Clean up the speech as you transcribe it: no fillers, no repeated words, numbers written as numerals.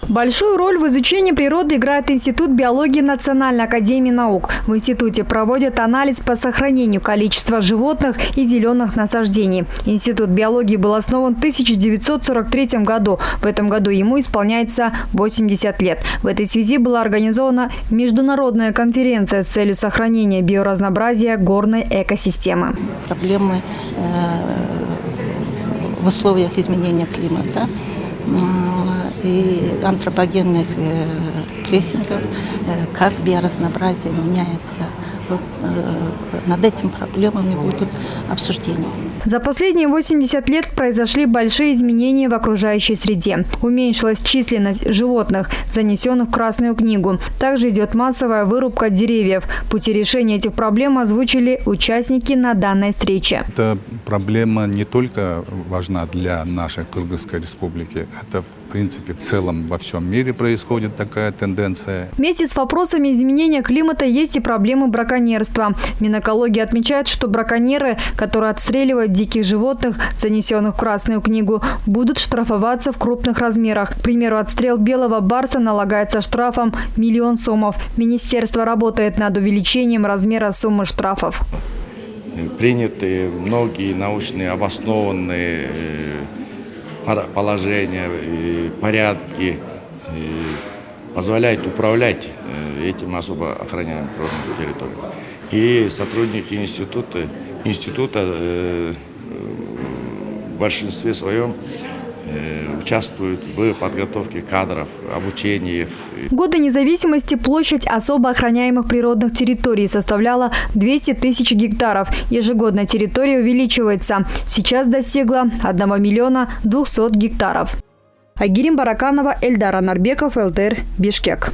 Большую роль в изучении природы играет Институт биологии Национальной академии наук. В институте проводят анализ по сохранению количества животных и зеленых насаждений. Институт биологии был основан в 1943 году. В этом году ему исполняется 80 лет. В этой связи была организована международная конференция с целью сохранения биоразнообразия горной экосистемы. Проблемы в условиях изменения климата и антропогенных прессингов, как биоразнообразие меняется. Вот, над этими проблемами будут обсуждения. За последние 80 лет произошли большие изменения в окружающей среде. Уменьшилась численность животных, занесенных в Красную книгу. Также идет массовая вырубка деревьев. Пути решения этих проблем озвучили участники на данной встрече. Эта проблема не только важна для нашей Кыргызской республики. Это, в принципе, в целом во всем мире происходит такая тенденция. Вместе с вопросами изменения климата есть и проблемы браконьерства. Минэкология отмечает, что браконьеры, которые отстреливают диких животных, занесенных в Красную книгу, будут штрафоваться в крупных размерах. К примеру, отстрел белого барса налагается штрафом 1 миллион сомов. Министерство работает над увеличением размера суммы штрафов. Приняты многие научные обоснованные положения, порядки, позволяют управлять этим особо охраняемым природным территориям. И сотрудники института в большинстве своем участвуют в подготовке кадров, обучении их. В годы независимости площадь особо охраняемых природных территорий составляла 200 тысяч гектаров. Ежегодно территория увеличивается. Сейчас достигла 1 миллиона 200 гектаров. Айгерим Бараканова, Эльдар Анарбеков, ЛТР, Бишкек.